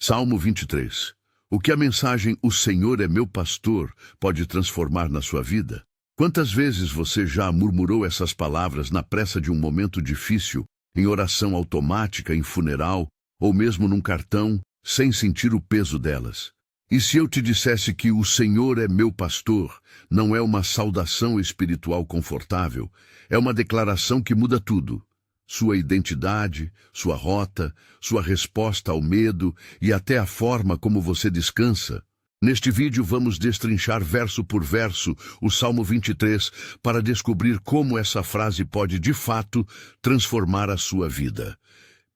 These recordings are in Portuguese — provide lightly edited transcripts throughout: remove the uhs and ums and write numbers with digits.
Salmo 23. O que a mensagem "O Senhor é meu pastor" pode transformar na sua vida? Quantas vezes você já murmurou essas palavras na pressa de um momento difícil, em oração automática, em funeral, ou mesmo num cartão, sem sentir o peso delas? E se eu te dissesse que "O Senhor é meu pastor" não é uma saudação espiritual confortável, é uma declaração que muda tudo? Sua identidade, sua rota, sua resposta ao medo e até a forma como você descansa. Neste vídeo vamos destrinchar verso por verso o Salmo 23 para descobrir como essa frase pode de fato transformar a sua vida.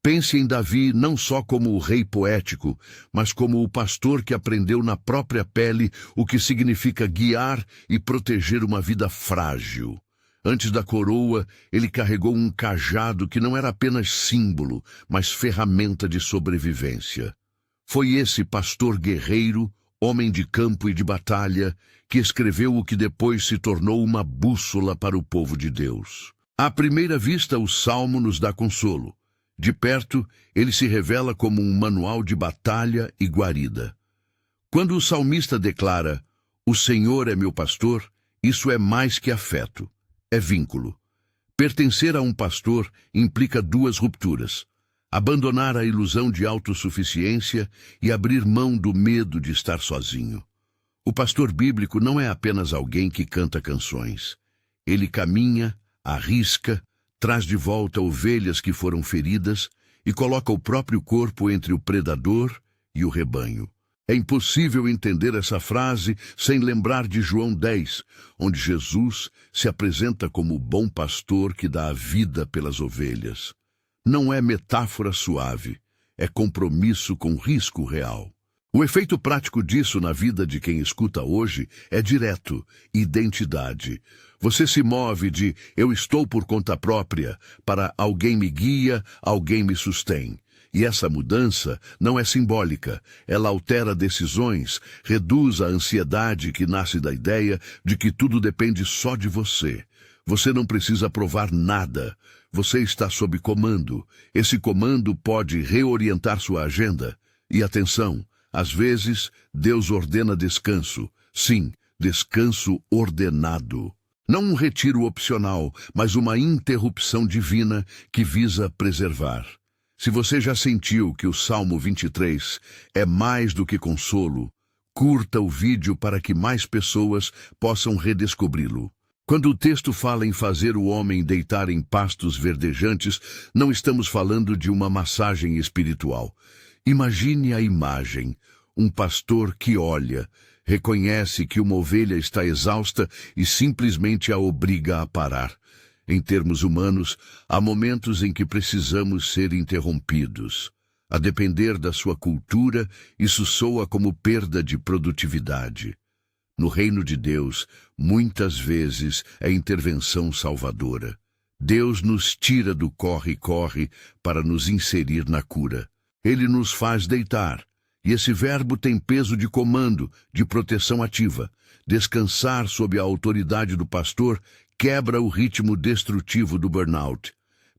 Pense em Davi não só como o rei poético, mas como o pastor que aprendeu na própria pele o que significa guiar e proteger uma vida frágil. Antes da coroa, ele carregou um cajado que não era apenas símbolo, mas ferramenta de sobrevivência. Foi esse pastor guerreiro, homem de campo e de batalha, que escreveu o que depois se tornou uma bússola para o povo de Deus. À primeira vista, o Salmo nos dá consolo. De perto, ele se revela como um manual de batalha e guarida. Quando o salmista declara, "O Senhor é meu pastor", isso é mais que afeto. É vínculo. Pertencer a um pastor implica duas rupturas: abandonar a ilusão de autossuficiência e abrir mão do medo de estar sozinho. O pastor bíblico não é apenas alguém que canta canções. Ele caminha, arrisca, traz de volta ovelhas que foram feridas e coloca o próprio corpo entre o predador e o rebanho. É impossível entender essa frase sem lembrar de João 10, onde Jesus se apresenta como o bom pastor que dá a vida pelas ovelhas. Não é metáfora suave, é compromisso com risco real. O efeito prático disso na vida de quem escuta hoje é direto: identidade. Você se move de "eu estou por conta própria" para "alguém me guia, alguém me sustém". E essa mudança não é simbólica, ela altera decisões, reduz a ansiedade que nasce da ideia de que tudo depende só de você. Você não precisa provar nada, você está sob comando. Esse comando pode reorientar sua agenda. E atenção, às vezes Deus ordena descanso. Sim, descanso ordenado. Não um retiro opcional, mas uma interrupção divina que visa preservar. Se você já sentiu que o Salmo 23 é mais do que consolo, curta o vídeo para que mais pessoas possam redescobri-lo. Quando o texto fala em fazer o homem deitar em pastos verdejantes, não estamos falando de uma massagem espiritual. Imagine a imagem: um pastor que olha, reconhece que uma ovelha está exausta e simplesmente a obriga a parar. Em termos humanos, há momentos em que precisamos ser interrompidos. A depender da sua cultura, isso soa como perda de produtividade. No reino de Deus, muitas vezes é intervenção salvadora. Deus nos tira do corre-corre para nos inserir na cura. Ele nos faz deitar, e esse verbo tem peso de comando, de proteção ativa. Descansar sob a autoridade do pastor quebra o ritmo destrutivo do burnout.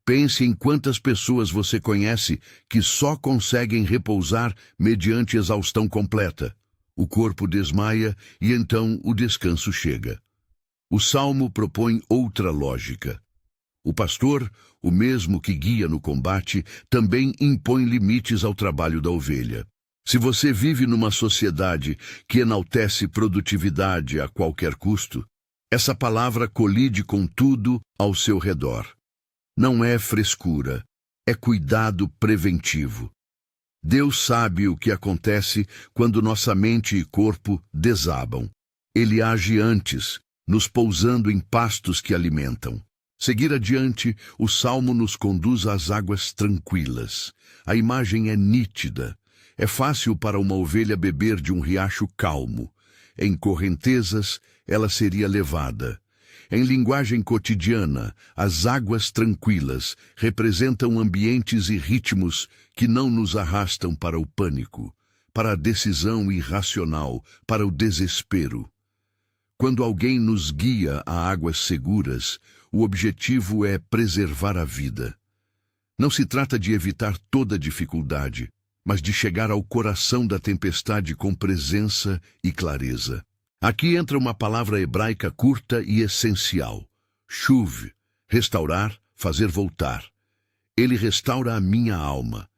Pense em quantas pessoas você conhece que só conseguem repousar mediante exaustão completa. O corpo desmaia e então o descanso chega. O Salmo propõe outra lógica. O pastor, o mesmo que guia no combate, também impõe limites ao trabalho da ovelha. Se você vive numa sociedade que enaltece produtividade a qualquer custo, essa palavra colide com tudo ao seu redor. Não é frescura, é cuidado preventivo. Deus sabe o que acontece quando nossa mente e corpo desabam. Ele age antes, nos pousando em pastos que alimentam. Seguir adiante, o Salmo nos conduz às águas tranquilas. A imagem é nítida. É fácil para uma ovelha beber de um riacho calmo. Em correntezas, ela seria levada. Em linguagem cotidiana, as águas tranquilas representam ambientes e ritmos que não nos arrastam para o pânico, para a decisão irracional, para o desespero. Quando alguém nos guia a águas seguras, o objetivo é preservar a vida. Não se trata de evitar toda dificuldade, mas de chegar ao coração da tempestade com presença e clareza. Aqui entra uma palavra hebraica curta e essencial: shuv, restaurar, fazer voltar. Ele restaura a minha alma.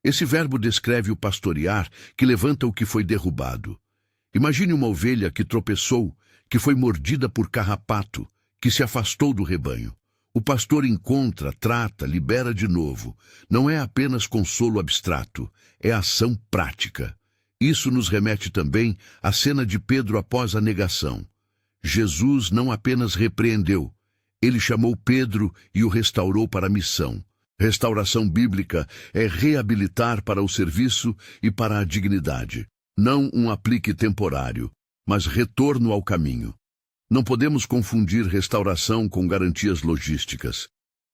Esse verbo descreve o pastorear que levanta o que foi derrubado. Imagine uma ovelha que tropeçou, que foi mordida por carrapato, que se afastou do rebanho. O pastor encontra, trata, libera de novo. Não é apenas consolo abstrato, é ação prática. Isso nos remete também à cena de Pedro após a negação. Jesus não apenas repreendeu, ele chamou Pedro e o restaurou para a missão. Restauração bíblica é reabilitar para o serviço e para a dignidade. Não um aplique temporário, mas retorno ao caminho. Não podemos confundir restauração com garantias logísticas.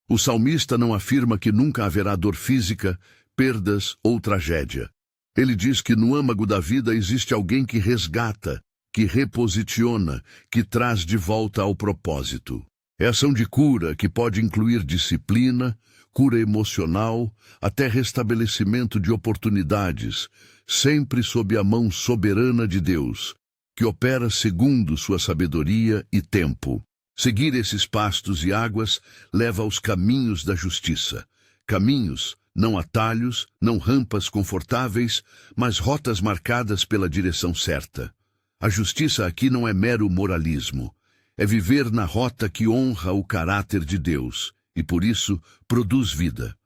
O salmista não afirma que nunca haverá dor física, perdas ou tragédia. Ele diz que no âmago da vida existe alguém que resgata, que reposiciona, que traz de volta ao propósito. É ação de cura que pode incluir disciplina, cura emocional, até restabelecimento de oportunidades, sempre sob a mão soberana de Deus, que opera segundo sua sabedoria e tempo. Seguir esses pastos e águas leva aos caminhos da justiça. Caminhos, não atalhos, não rampas confortáveis, mas rotas marcadas pela direção certa. A justiça aqui não é mero moralismo. É viver na rota que honra o caráter de Deus e, por isso, produz vida.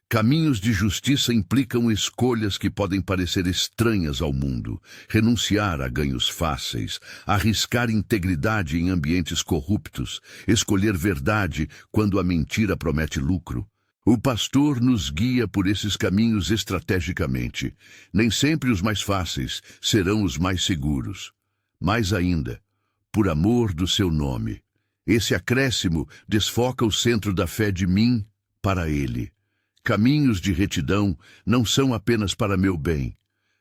Caminhos de justiça implicam escolhas que podem parecer estranhas ao mundo, renunciar a ganhos fáceis, arriscar integridade em ambientes corruptos, escolher verdade quando a mentira promete lucro. O pastor nos guia por esses caminhos estrategicamente. Nem sempre os mais fáceis serão os mais seguros. Mais ainda, por amor do seu nome. Esse acréscimo desfoca o centro da fé de mim para ele. Caminhos de retidão não são apenas para meu bem,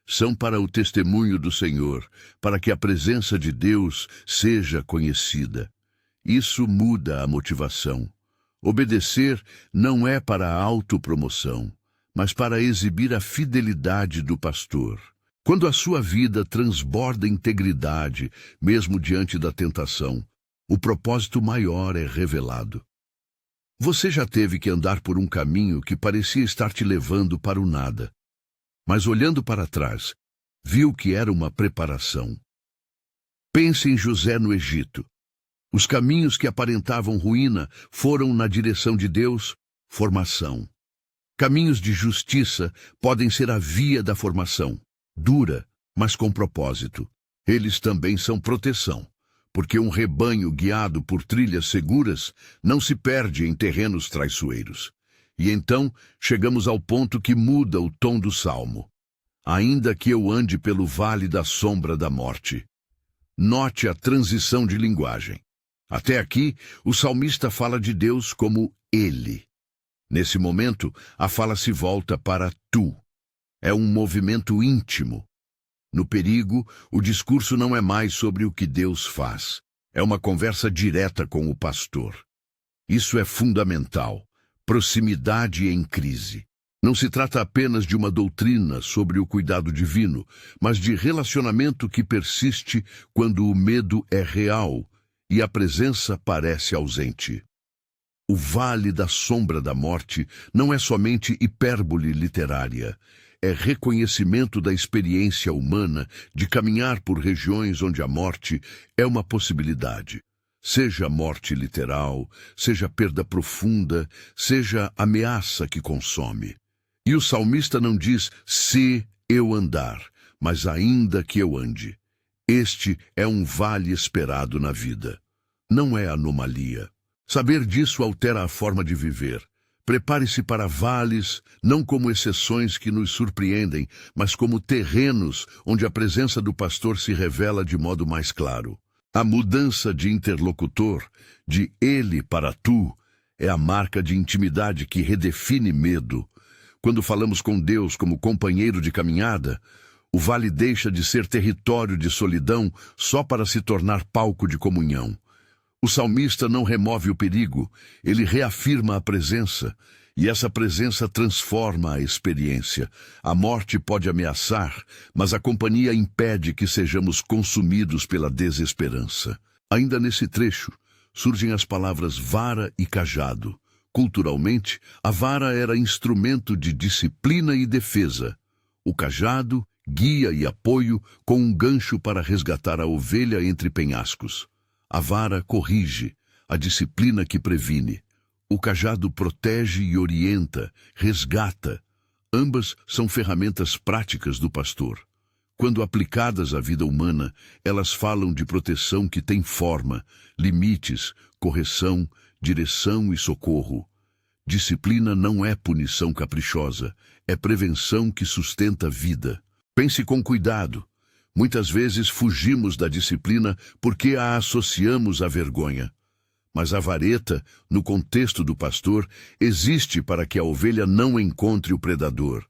são para o testemunho do Senhor, para que a presença de Deus seja conhecida. Isso muda a motivação. Obedecer não é para a autopromoção, mas para exibir a fidelidade do pastor. Quando a sua vida transborda integridade, mesmo diante da tentação, o propósito maior é revelado. Você já teve que andar por um caminho que parecia estar te levando para o nada, mas olhando para trás, viu que era uma preparação. Pense em José no Egito. Os caminhos que aparentavam ruína foram na direção de Deus, formação. Caminhos de justiça podem ser a via da formação, dura, mas com propósito. Eles também são proteção, porque um rebanho guiado por trilhas seguras não se perde em terrenos traiçoeiros. E então chegamos ao ponto que muda o tom do salmo. Ainda que eu ande pelo vale da sombra da morte. Note a transição de linguagem. Até aqui, o salmista fala de Deus como Ele. Nesse momento, a fala se volta para tu. É um movimento íntimo. No perigo, o discurso não é mais sobre o que Deus faz. É uma conversa direta com o pastor. Isso é fundamental. Proximidade em crise. Não se trata apenas de uma doutrina sobre o cuidado divino, mas de relacionamento que persiste quando o medo é real e a presença parece ausente. O vale da sombra da morte não é somente hipérbole literária, é reconhecimento da experiência humana de caminhar por regiões onde a morte é uma possibilidade. Seja morte literal, seja perda profunda, seja ameaça que consome. E o salmista não diz se eu andar, mas ainda que eu ande. Este é um vale esperado na vida. Não é anomalia. Saber disso altera a forma de viver. Prepare-se para vales, não como exceções que nos surpreendem, mas como terrenos onde a presença do pastor se revela de modo mais claro. A mudança de interlocutor, de ele para tu, é a marca de intimidade que redefine medo. Quando falamos com Deus como companheiro de caminhada, o vale deixa de ser território de solidão só para se tornar palco de comunhão. O salmista não remove o perigo, ele reafirma a presença, E essa presença transforma a experiência. A morte pode ameaçar, mas a companhia impede que sejamos consumidos pela desesperança. Ainda nesse trecho, surgem as palavras vara e cajado. Culturalmente, a vara era instrumento de disciplina e defesa. O cajado, guia e apoio, com um gancho para resgatar a ovelha entre penhascos. A vara corrige, a disciplina que previne. O cajado protege e orienta, resgata. Ambas são ferramentas práticas do pastor. Quando aplicadas à vida humana, elas falam de proteção que tem forma, limites, correção, direção e socorro. Disciplina não é punição caprichosa, é prevenção que sustenta a vida. Pense com cuidado. Muitas vezes fugimos da disciplina porque a associamos à vergonha. Mas a vareta, no contexto do pastor, existe para que a ovelha não encontre o predador.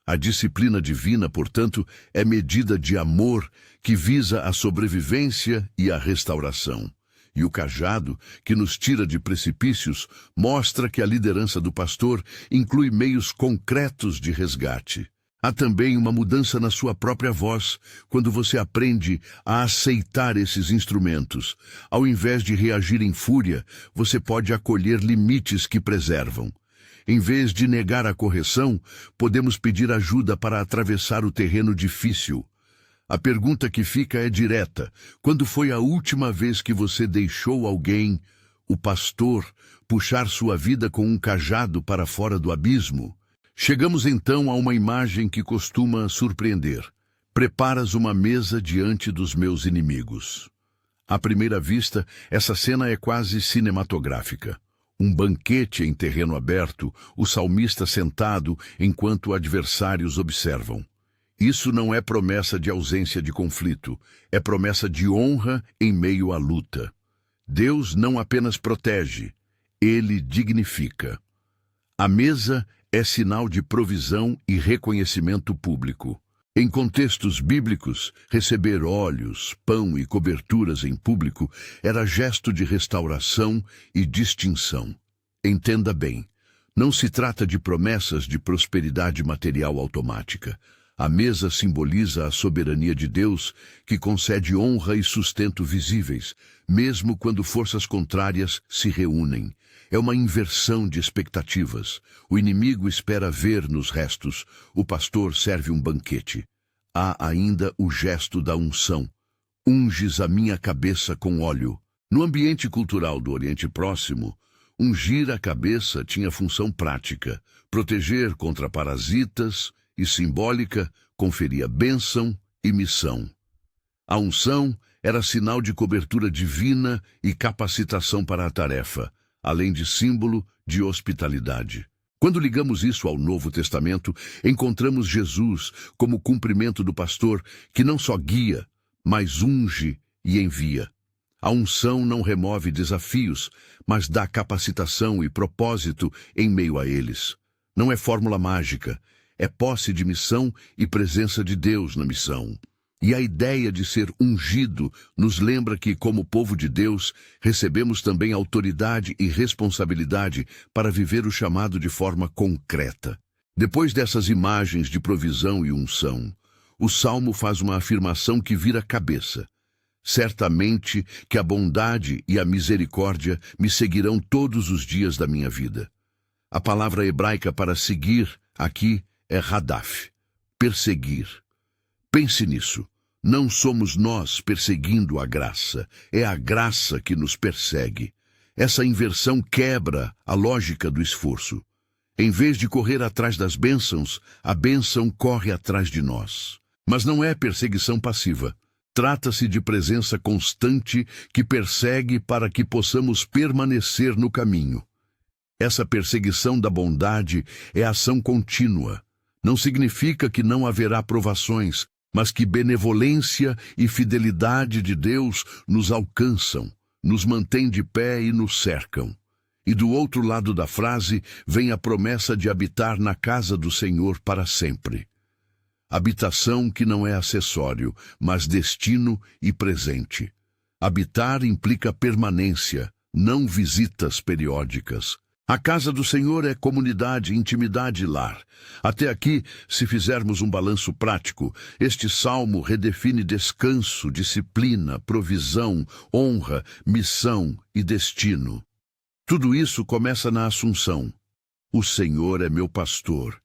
A disciplina divina, portanto, é medida de amor que visa a sobrevivência e a restauração. E o cajado, que nos tira de precipícios, mostra que a liderança do pastor inclui meios concretos de resgate. Há também uma mudança na sua própria voz, quando você aprende a aceitar esses instrumentos. Ao invés de reagir em fúria, você pode acolher limites que preservam. Em vez de negar a correção, podemos pedir ajuda para atravessar o terreno difícil. A pergunta que fica é direta. Quando foi a última vez que você deixou alguém, o pastor, puxar sua vida com um cajado para fora do abismo? Chegamos então a uma imagem que costuma surpreender. Preparas uma mesa diante dos meus inimigos. À primeira vista, essa cena é quase cinematográfica. Um banquete em terreno aberto, o salmista sentado enquanto adversários observam. Isso não é promessa de ausência de conflito, é promessa de honra em meio à luta. Deus não apenas protege, Ele dignifica. A mesa é sinal de provisão e reconhecimento público. Em contextos bíblicos, receber óleos, pão e coberturas em público era gesto de restauração e distinção. Entenda bem, não se trata de promessas de prosperidade material automática. A mesa simboliza a soberania de Deus, que concede honra e sustento visíveis, mesmo quando forças contrárias se reúnem. É uma inversão de expectativas. O inimigo espera ver nos restos, o pastor serve um banquete. Há ainda o gesto da unção. Unges a minha cabeça com óleo. No ambiente cultural do Oriente Próximo, ungir a cabeça tinha função prática, proteger contra parasitas, e simbólica, conferia bênção e missão. A unção era sinal de cobertura divina e capacitação para a tarefa, além de símbolo de hospitalidade. Quando ligamos isso ao Novo Testamento, encontramos Jesus como cumprimento do pastor que não só guia, mas unge e envia. A unção não remove desafios, mas dá capacitação e propósito em meio a eles. Não é fórmula mágica, é posse de missão e presença de Deus na missão. E a ideia de ser ungido nos lembra que, como povo de Deus, recebemos também autoridade e responsabilidade para viver o chamado de forma concreta. Depois dessas imagens de provisão e unção, o Salmo faz uma afirmação que vira cabeça. Certamente que a bondade e a misericórdia me seguirão todos os dias da minha vida. A palavra hebraica para seguir, aqui, é radaf, perseguir. Pense nisso. Não somos nós perseguindo a graça, é a graça que nos persegue. Essa inversão quebra a lógica do esforço. Em vez de correr atrás das bênçãos, a bênção corre atrás de nós. Mas não é perseguição passiva. Trata-se de presença constante que persegue para que possamos permanecer no caminho. Essa perseguição da bondade é ação contínua. Não significa que não haverá provações, mas que benevolência e fidelidade de Deus nos alcançam, nos mantêm de pé e nos cercam. E do outro lado da frase vem a promessa de habitar na casa do Senhor para sempre. Habitação que não é acessório, mas destino e presente. Habitar implica permanência, não visitas periódicas. A casa do Senhor é comunidade, intimidade e lar. Até aqui, se fizermos um balanço prático, este salmo redefine descanso, disciplina, provisão, honra, missão e destino. Tudo isso começa na Assunção. O Senhor é meu pastor.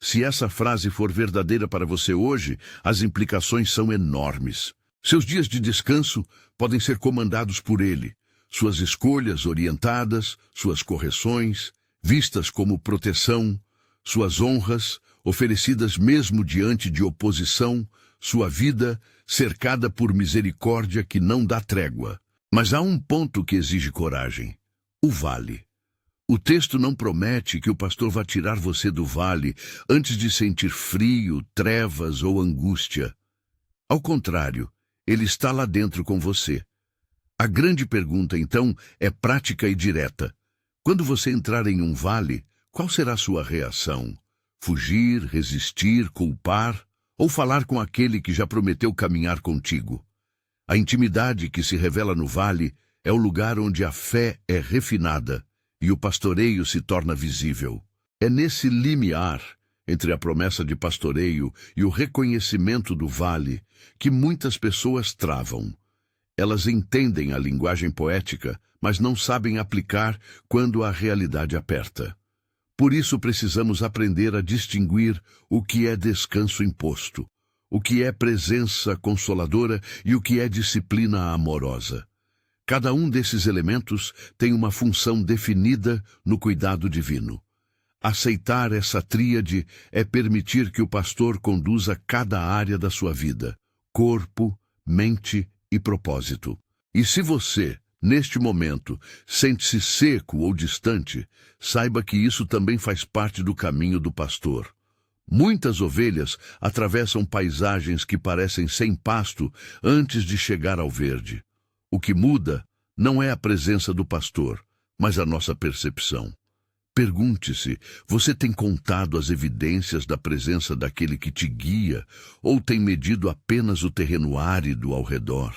Se essa frase for verdadeira para você hoje, as implicações são enormes. Seus dias de descanso podem ser comandados por Ele. Suas escolhas orientadas, suas correções, vistas como proteção, suas honras, oferecidas mesmo diante de oposição, sua vida cercada por misericórdia que não dá trégua. Mas há um ponto que exige coragem: o vale. O texto não promete que o pastor vá tirar você do vale antes de sentir frio, trevas ou angústia. Ao contrário, ele está lá dentro com você. A grande pergunta, então, é prática e direta. Quando você entrar em um vale, qual será a sua reação? Fugir, resistir, culpar ou falar com aquele que já prometeu caminhar contigo? A intimidade que se revela no vale é o lugar onde a fé é refinada e o pastoreio se torna visível. É nesse limiar entre a promessa de pastoreio e o reconhecimento do vale que muitas pessoas travam. Elas entendem a linguagem poética, mas não sabem aplicar quando a realidade aperta. Por isso precisamos aprender a distinguir o que é descanso imposto, o que é presença consoladora e o que é disciplina amorosa. Cada um desses elementos tem uma função definida no cuidado divino. Aceitar essa tríade é permitir que o pastor conduza cada área da sua vida: corpo, mente e propósito. E se você, neste momento, sente-se seco ou distante, saiba que isso também faz parte do caminho do pastor. Muitas ovelhas atravessam paisagens que parecem sem pasto antes de chegar ao verde. O que muda não é a presença do pastor, mas a nossa percepção. Pergunte-se: você tem contado as evidências da presença daquele que te guia, ou tem medido apenas o terreno árido ao redor?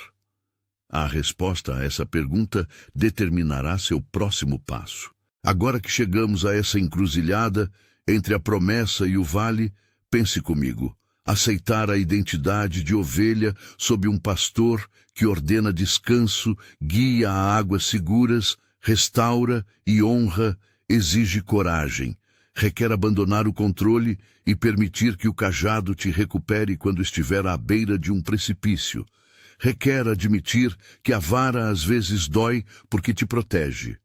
A resposta a essa pergunta determinará seu próximo passo. Agora que chegamos a essa encruzilhada entre a promessa e o vale, pense comigo: aceitar a identidade de ovelha sob um pastor que ordena descanso, guia a águas seguras, restaura e honra, exige coragem, requer abandonar o controle e permitir que o cajado te recupere quando estiver à beira de um precipício. Requer admitir que a vara às vezes dói porque te protege.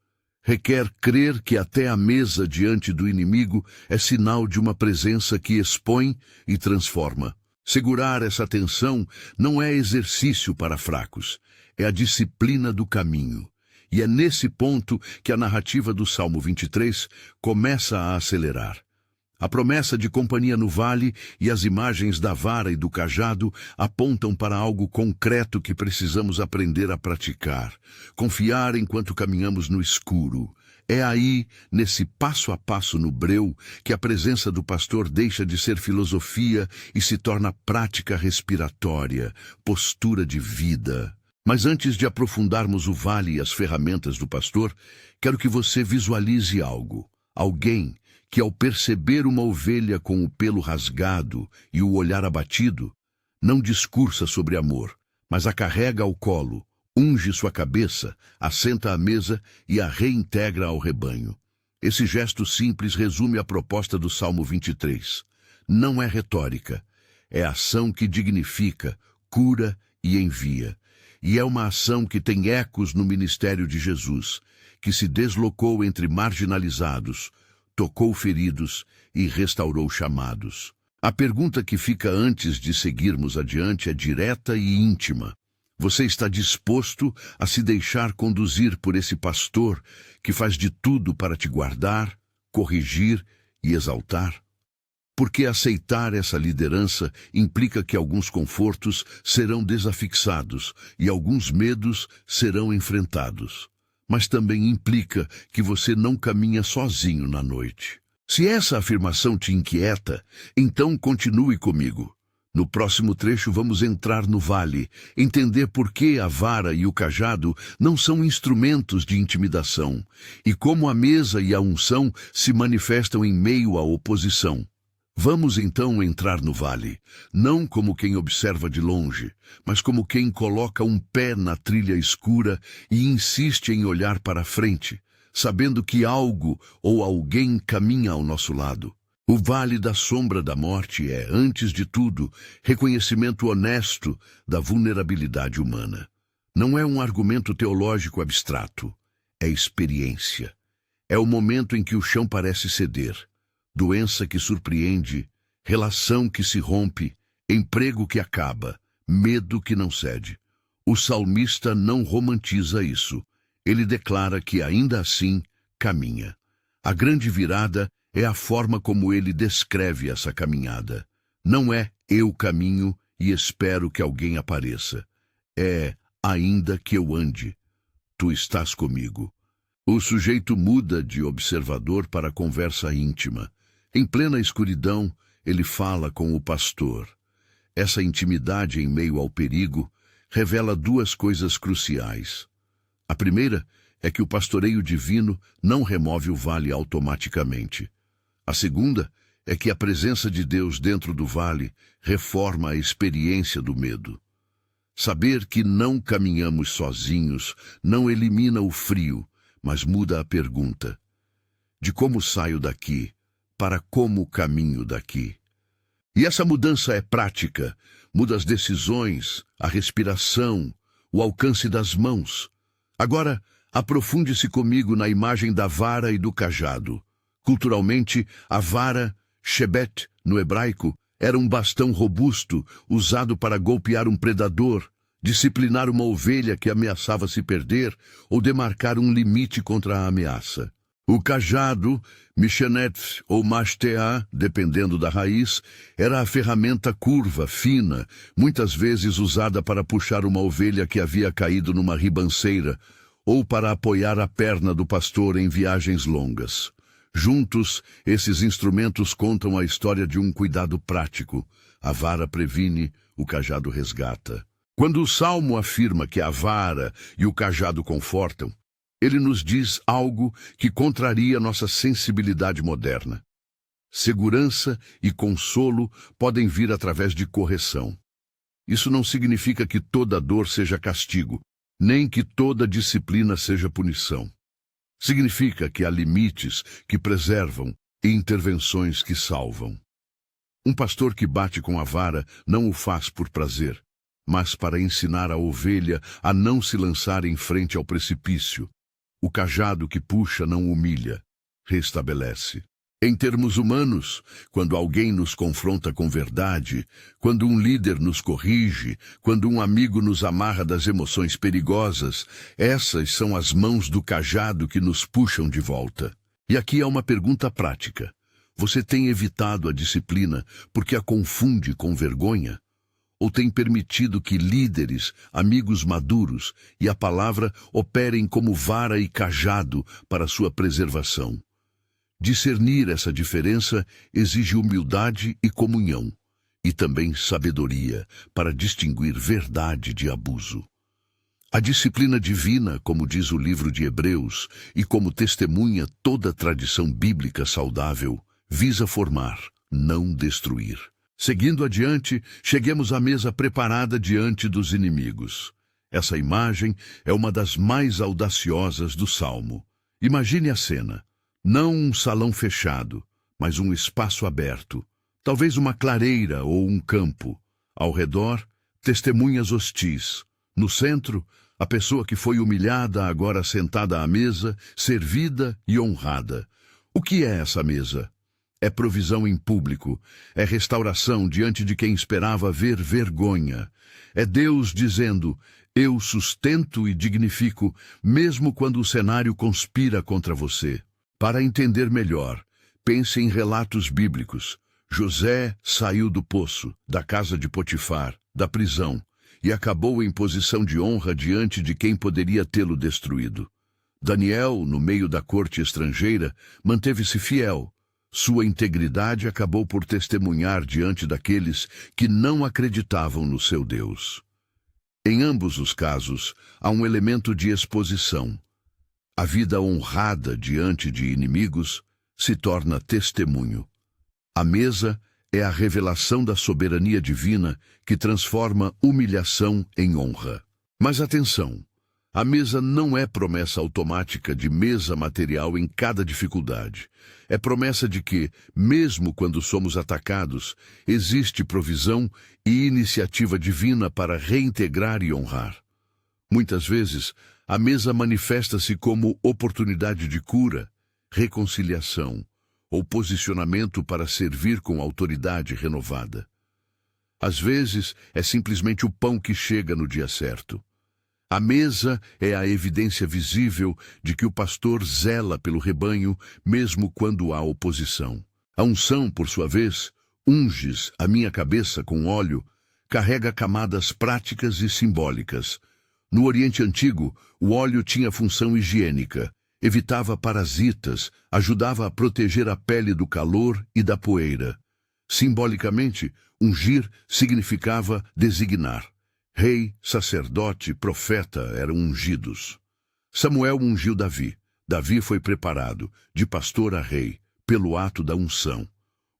Requer crer que até a mesa diante do inimigo é sinal de uma presença que expõe e transforma. Segurar essa tensão não é exercício para fracos, é a disciplina do caminho. E é nesse ponto que a narrativa do Salmo 23 começa a acelerar. A promessa de companhia no vale e as imagens da vara e do cajado apontam para algo concreto que precisamos aprender a praticar. Confiar enquanto caminhamos no escuro. É aí, nesse passo a passo no breu, que a presença do pastor deixa de ser filosofia e se torna prática respiratória, postura de vida. Mas antes de aprofundarmos o vale e as ferramentas do pastor, quero que você visualize algo. Alguém que, ao perceber uma ovelha com o pelo rasgado e o olhar abatido, não discursa sobre amor, mas a carrega ao colo, unge sua cabeça, assenta à mesa e a reintegra ao rebanho. Esse gesto simples resume a proposta do Salmo 23. Não é retórica, é ação que dignifica, cura e envia. E é uma ação que tem ecos no ministério de Jesus, que se deslocou entre marginalizados, tocou feridos e restaurou chamados. A pergunta que fica antes de seguirmos adiante é direta e íntima. Você está disposto a se deixar conduzir por esse pastor que faz de tudo para te guardar, corrigir e exaltar? Porque aceitar essa liderança implica que alguns confortos serão desafixados e alguns medos serão enfrentados. Mas também implica que você não caminha sozinho na noite. Se essa afirmação te inquieta, então continue comigo. No próximo trecho vamos entrar no vale, entender por que a vara e o cajado não são instrumentos de intimidação e como a mesa e a unção se manifestam em meio à oposição. Vamos então entrar no vale, não como quem observa de longe, mas como quem coloca um pé na trilha escura e insiste em olhar para frente, sabendo que algo ou alguém caminha ao nosso lado. O vale da sombra da morte é, antes de tudo, reconhecimento honesto da vulnerabilidade humana. Não é um argumento teológico abstrato, é experiência. É o momento em que o chão parece ceder, doença que surpreende, relação que se rompe, emprego que acaba, medo que não cede. O salmista não romantiza isso. Ele declara que ainda assim caminha. A grande virada é a forma como ele descreve essa caminhada. Não é eu caminho e espero que alguém apareça. É ainda que eu ande, tu estás comigo. O sujeito muda de observador para conversa íntima. Em plena escuridão, ele fala com o pastor. Essa intimidade em meio ao perigo revela duas coisas cruciais. A primeira é que o pastoreio divino não remove o vale automaticamente. A segunda é que a presença de Deus dentro do vale reforma a experiência do medo. Saber que não caminhamos sozinhos não elimina o frio, mas muda a pergunta: de como saio daqui para como caminho daqui? E essa mudança é prática, muda as decisões, a respiração, o alcance das mãos. Agora, aprofunde-se comigo na imagem da vara e do cajado. Culturalmente, a vara, shebet, no hebraico, era um bastão robusto usado para golpear um predador, disciplinar uma ovelha que ameaçava se perder ou demarcar um limite contra a ameaça. O cajado, mishenet ou mashtea, dependendo da raiz, era a ferramenta curva, fina, muitas vezes usada para puxar uma ovelha que havia caído numa ribanceira ou para apoiar a perna do pastor em viagens longas. Juntos, esses instrumentos contam a história de um cuidado prático. A vara previne, o cajado resgata. Quando o Salmo afirma que a vara e o cajado confortam, ele nos diz algo que contraria nossa sensibilidade moderna. Segurança e consolo podem vir através de correção. Isso não significa que toda dor seja castigo, nem que toda disciplina seja punição. Significa que há limites que preservam e intervenções que salvam. Um pastor que bate com a vara não o faz por prazer, mas para ensinar a ovelha a não se lançar em frente ao precipício. O cajado que puxa não humilha, restabelece. Em termos humanos, quando alguém nos confronta com verdade, quando um líder nos corrige, quando um amigo nos amarra das emoções perigosas, essas são as mãos do cajado que nos puxam de volta. E aqui há uma pergunta prática. Você tem evitado a disciplina porque a confunde com vergonha? Ou tem permitido que líderes, amigos maduros e a palavra operem como vara e cajado para sua preservação? Discernir essa diferença exige humildade e comunhão, e também sabedoria para distinguir verdade de abuso. A disciplina divina, como diz o livro de Hebreus, e como testemunha toda a tradição bíblica saudável, visa formar, não destruir. Seguindo adiante, cheguemos à mesa preparada diante dos inimigos. Essa imagem é uma das mais audaciosas do Salmo. Imagine a cena. Não um salão fechado, mas um espaço aberto, talvez uma clareira ou um campo. Ao redor, testemunhas hostis. No centro, a pessoa que foi humilhada agora sentada à mesa, servida e honrada. O que é essa mesa? É provisão em público, é restauração diante de quem esperava ver vergonha. É Deus dizendo: eu sustento e dignifico, mesmo quando o cenário conspira contra você. Para entender melhor, pense em relatos bíblicos. José saiu do poço, da casa de Potifar, da prisão, e acabou em posição de honra diante de quem poderia tê-lo destruído. Daniel, no meio da corte estrangeira, manteve-se fiel. Sua integridade acabou por testemunhar diante daqueles que não acreditavam no seu Deus. Em ambos os casos, há um elemento de exposição. A vida honrada diante de inimigos se torna testemunho. A mesa é a revelação da soberania divina que transforma humilhação em honra. Mas atenção! A mesa não é promessa automática de mesa material em cada dificuldade. É promessa de que, mesmo quando somos atacados, existe provisão e iniciativa divina para reintegrar e honrar. Muitas vezes, a mesa manifesta-se como oportunidade de cura, reconciliação ou posicionamento para servir com autoridade renovada. Às vezes, é simplesmente o pão que chega no dia certo. A mesa é a evidência visível de que o pastor zela pelo rebanho, mesmo quando há oposição. A unção, por sua vez, unges a minha cabeça com óleo, carrega camadas práticas e simbólicas. No Oriente Antigo, o óleo tinha função higiênica, evitava parasitas, ajudava a proteger a pele do calor e da poeira. Simbolicamente, ungir significava designar. Rei, sacerdote, profeta eram ungidos. Samuel ungiu Davi. Davi foi preparado, de pastor a rei, pelo ato da unção.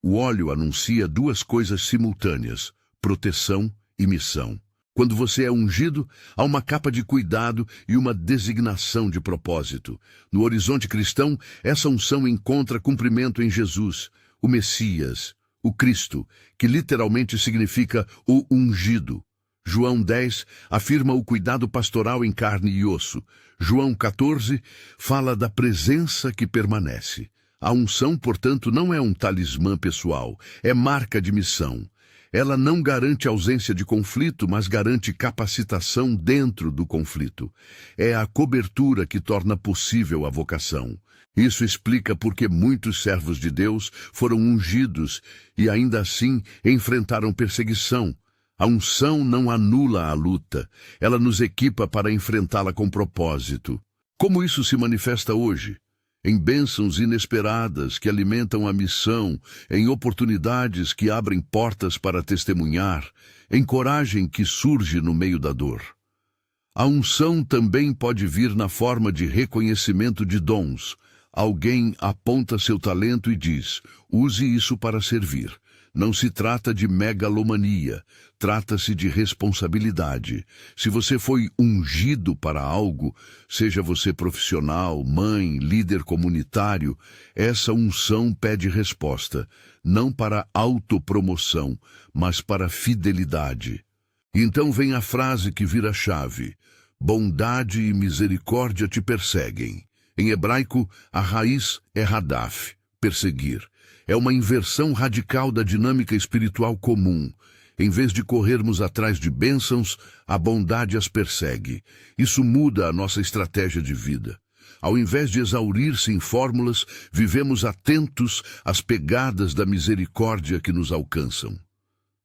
O óleo anuncia duas coisas simultâneas: proteção e missão. Quando você é ungido, há uma capa de cuidado e uma designação de propósito. No horizonte cristão, essa unção encontra cumprimento em Jesus, o Messias, o Cristo, que literalmente significa o ungido. João 10 afirma o cuidado pastoral em carne e osso. João 14 fala da presença que permanece. A unção, portanto, não é um talismã pessoal, é marca de missão. Ela não garante ausência de conflito, mas garante capacitação dentro do conflito. É a cobertura que torna possível a vocação. Isso explica por que muitos servos de Deus foram ungidos e ainda assim enfrentaram perseguição. A unção não anula a luta, ela nos equipa para enfrentá-la com propósito. Como isso se manifesta hoje? Em bênçãos inesperadas que alimentam a missão, em oportunidades que abrem portas para testemunhar, em coragem que surge no meio da dor. A unção também pode vir na forma de reconhecimento de dons. Alguém aponta seu talento e diz: use isso para servir. Não se trata de megalomania, trata-se de responsabilidade. Se você foi ungido para algo, seja você profissional, mãe, líder comunitário, essa unção pede resposta, não para autopromoção, mas para fidelidade. Então vem a frase que vira chave: bondade e misericórdia te perseguem. Em hebraico, a raiz é hadaf, perseguir. É uma inversão radical da dinâmica espiritual comum. Em vez de corrermos atrás de bênçãos, a bondade as persegue. Isso muda a nossa estratégia de vida. Ao invés de exaurir-se em fórmulas, vivemos atentos às pegadas da misericórdia que nos alcançam.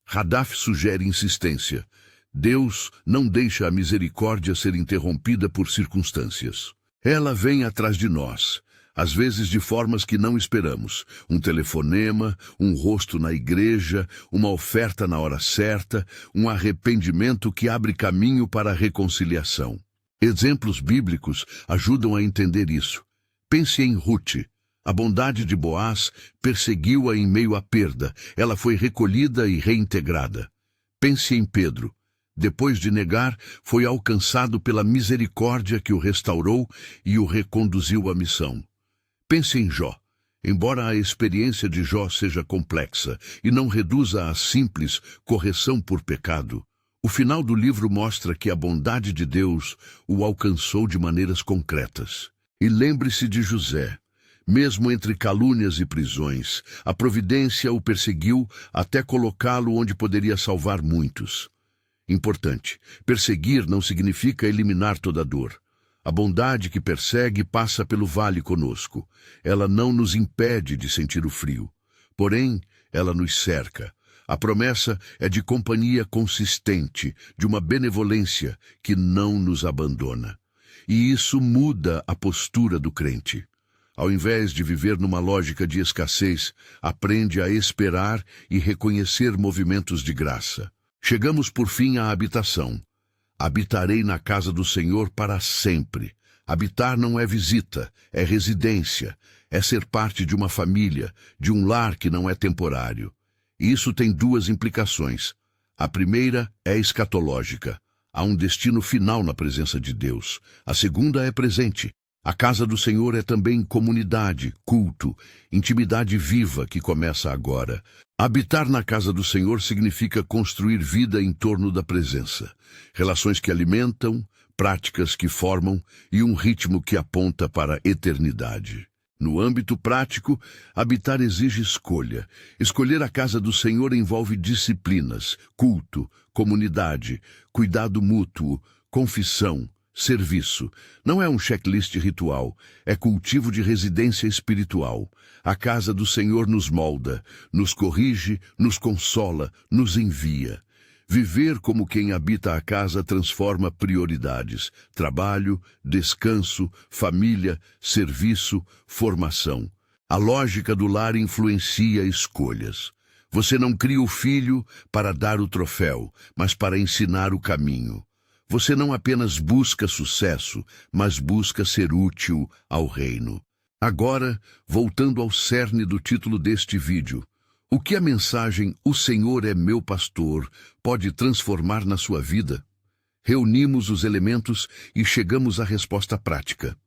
Hadaf sugere insistência. Deus não deixa a misericórdia ser interrompida por circunstâncias. Ela vem atrás de nós, às vezes de formas que não esperamos. Um telefonema, um rosto na igreja, uma oferta na hora certa, um arrependimento que abre caminho para a reconciliação. Exemplos bíblicos ajudam a entender isso. Pense em Ruth. A bondade de Boaz perseguiu-a em meio à perda. Ela foi recolhida e reintegrada. Pense em Pedro. Depois de negar, foi alcançado pela misericórdia que o restaurou e o reconduziu à missão. Pense em Jó. Embora a experiência de Jó seja complexa e não reduza a simples correção por pecado, o final do livro mostra que a bondade de Deus o alcançou de maneiras concretas. E lembre-se de José. Mesmo entre calúnias e prisões, a providência o perseguiu até colocá-lo onde poderia salvar muitos. Importante, perseguir não significa eliminar toda dor. A bondade que persegue passa pelo vale conosco. Ela não nos impede de sentir o frio. Porém, ela nos cerca. A promessa é de companhia consistente, de uma benevolência que não nos abandona. E isso muda a postura do crente. Ao invés de viver numa lógica de escassez, aprende a esperar e reconhecer movimentos de graça. Chegamos por fim à habitação. Habitarei na casa do Senhor para sempre. Habitar não é visita, é residência, é ser parte de uma família, de um lar que não é temporário. E isso tem duas implicações. A primeira é escatológica. Há um destino final na presença de Deus. A segunda é presente. A casa do Senhor é também comunidade, culto, intimidade viva que começa agora. Habitar na casa do Senhor significa construir vida em torno da presença. Relações que alimentam, práticas que formam e um ritmo que aponta para a eternidade. No âmbito prático, habitar exige escolha. Escolher a casa do Senhor envolve disciplinas, culto, comunidade, cuidado mútuo, confissão, serviço. Não é um checklist ritual, é cultivo de residência espiritual. A casa do Senhor nos molda, nos corrige, nos consola, nos envia. Viver como quem habita a casa transforma prioridades: trabalho, descanso, família, serviço, formação. A lógica do lar influencia escolhas. Você não cria o filho para dar o troféu, mas para ensinar o caminho. Você não apenas busca sucesso, mas busca ser útil ao reino. Agora, voltando ao cerne do título deste vídeo, o que a mensagem "O Senhor é meu pastor" pode transformar na sua vida? Reunimos os elementos e chegamos à resposta prática.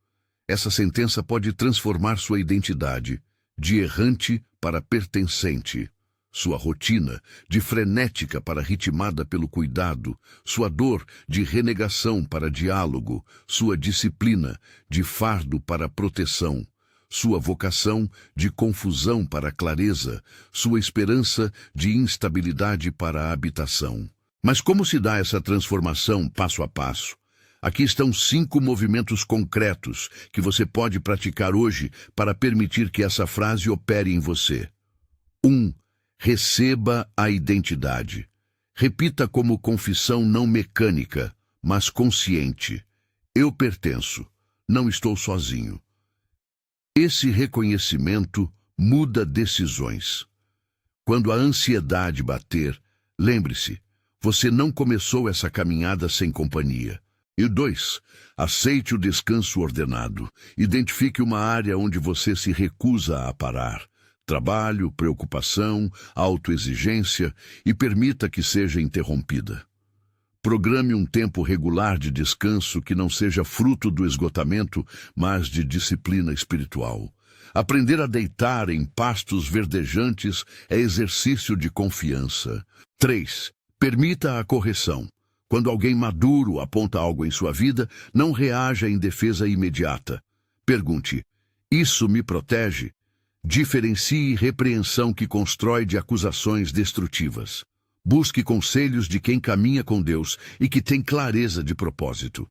Essa sentença pode transformar sua identidade, de errante para pertencente. Sua rotina, de frenética para ritmada pelo cuidado. Sua dor, de renegação para diálogo. Sua disciplina, de fardo para proteção. Sua vocação, de confusão para clareza. Sua esperança, de instabilidade para habitação. Mas como se dá essa transformação passo a passo? Aqui estão 5 movimentos concretos que você pode praticar hoje para permitir que essa frase opere em você. 1. Receba a identidade. Repita como confissão não mecânica, mas consciente. Eu pertenço. Não estou sozinho. Esse reconhecimento muda decisões. Quando a ansiedade bater, lembre-se, você não começou essa caminhada sem companhia. E 2, aceite o descanso ordenado. Identifique uma área onde você se recusa a parar. Trabalho, preocupação, autoexigência, e permita que seja interrompida. Programe um tempo regular de descanso que não seja fruto do esgotamento, mas de disciplina espiritual. Aprender a deitar em pastos verdejantes é exercício de confiança. 3. Permita a correção. Quando alguém maduro aponta algo em sua vida, não reaja em defesa imediata. Pergunte: isso me protege? Diferencie repreensão que constrói de acusações destrutivas. Busque conselhos de quem caminha com Deus e que tem clareza de propósito.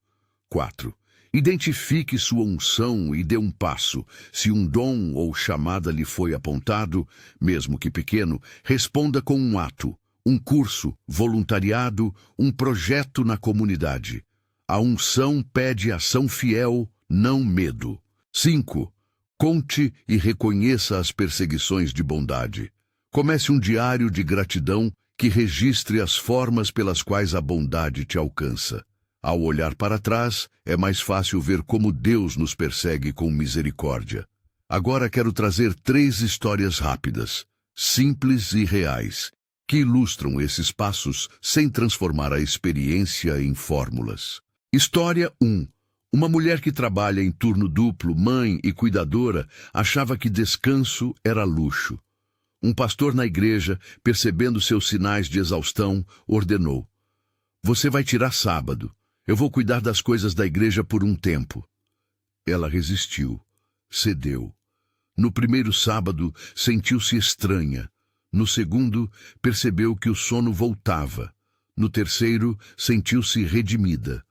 4. Identifique sua unção e dê um passo. Se um dom ou chamada lhe foi apontado, mesmo que pequeno, responda com um ato, um curso, voluntariado, um projeto na comunidade. A unção pede ação fiel, não medo. 5. Conte e reconheça as perseguições de bondade. Comece um diário de gratidão que registre as formas pelas quais a bondade te alcança. Ao olhar para trás, é mais fácil ver como Deus nos persegue com misericórdia. Agora quero trazer 3 histórias rápidas, simples e reais, que ilustram esses passos sem transformar a experiência em fórmulas. História 1. Uma mulher que trabalha em turno duplo, mãe e cuidadora, achava que descanso era luxo. Um pastor na igreja, percebendo seus sinais de exaustão, ordenou: "Você vai tirar sábado. Eu vou cuidar das coisas da igreja por um tempo." Ela resistiu, cedeu. No primeiro sábado, sentiu-se estranha. No segundo, percebeu que o sono voltava. No terceiro, sentiu-se redimida.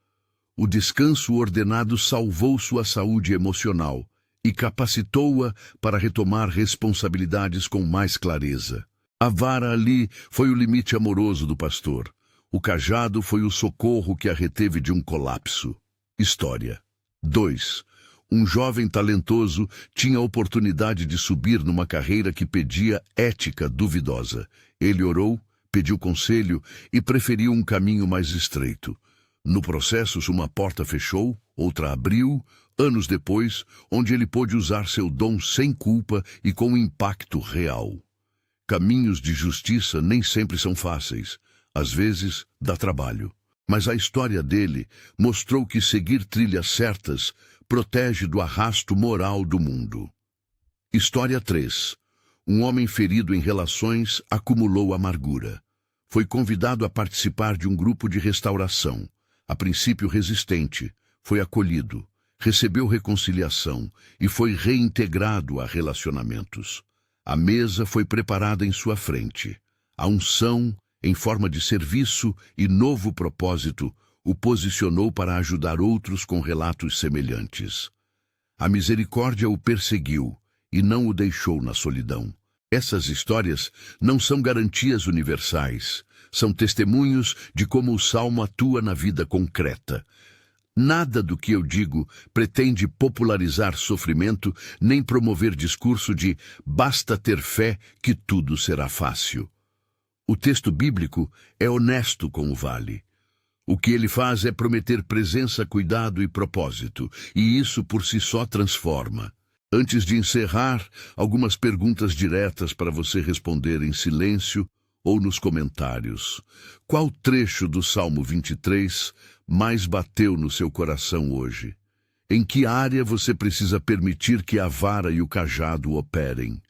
O descanso ordenado salvou sua saúde emocional e capacitou-a para retomar responsabilidades com mais clareza. A vara ali foi o limite amoroso do pastor. O cajado foi o socorro que a reteve de um colapso. História 2. um jovem talentoso, tinha a oportunidade de subir numa carreira que pedia ética duvidosa. Ele orou, pediu conselho e preferiu um caminho mais estreito. No processo, uma porta fechou, outra abriu, anos depois, onde ele pôde usar seu dom sem culpa e com impacto real. Caminhos de justiça nem sempre são fáceis. Às vezes, dá trabalho. Mas a história dele mostrou que seguir trilhas certas protege do arrasto moral do mundo. História 3. Um homem ferido em relações acumulou amargura. Foi convidado a participar de um grupo de restauração. A princípio resistente, foi acolhido, recebeu reconciliação e foi reintegrado a relacionamentos. A mesa foi preparada em sua frente. A unção, em forma de serviço e novo propósito, o posicionou para ajudar outros com relatos semelhantes. A misericórdia o perseguiu e não o deixou na solidão. Essas histórias não são garantias universais, são testemunhos de como o Salmo atua na vida concreta. Nada do que eu digo pretende popularizar sofrimento, nem promover discurso de basta ter fé que tudo será fácil. O texto bíblico é honesto com o vale. O que ele faz é prometer presença, cuidado e propósito, e isso por si só transforma. Antes de encerrar, algumas perguntas diretas para você responder em silêncio ou nos comentários. Qual trecho do Salmo 23 mais bateu no seu coração hoje? Em que área você precisa permitir que a vara e o cajado operem?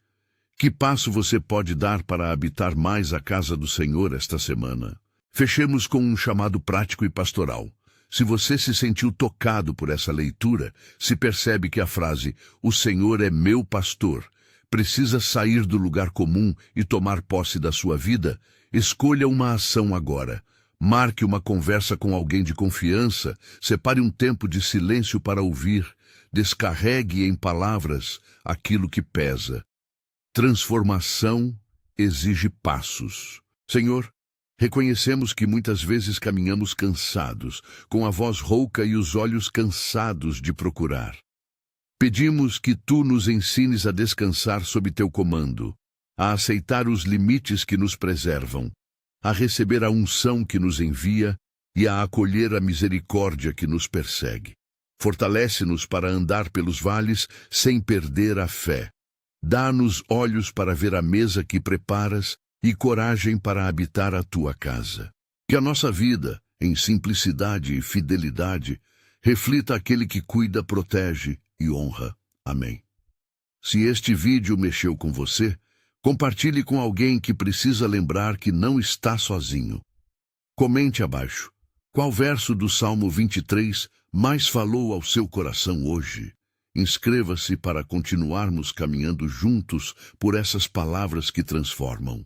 Que passo você pode dar para habitar mais a casa do Senhor esta semana? Fechemos com um chamado prático e pastoral. Se você se sentiu tocado por essa leitura, se percebe que a frase "O Senhor é meu pastor" precisa sair do lugar comum e tomar posse da sua vida, escolha uma ação agora. Marque uma conversa com alguém de confiança, separe um tempo de silêncio para ouvir, descarregue em palavras aquilo que pesa. Transformação exige passos. Senhor, reconhecemos que muitas vezes caminhamos cansados, com a voz rouca e os olhos cansados de procurar. Pedimos que Tu nos ensines a descansar sob Teu comando, a aceitar os limites que nos preservam, a receber a unção que nos envia e a acolher a misericórdia que nos persegue. Fortalece-nos para andar pelos vales sem perder a fé. Dá-nos olhos para ver a mesa que preparas e coragem para habitar a Tua casa. Que a nossa vida, em simplicidade e fidelidade, reflita aquele que cuida, protege e honra. Amém. Se este vídeo mexeu com você, compartilhe com alguém que precisa lembrar que não está sozinho. Comente abaixo. Qual verso do Salmo 23 mais falou ao seu coração hoje? Inscreva-se para continuarmos caminhando juntos por essas palavras que transformam.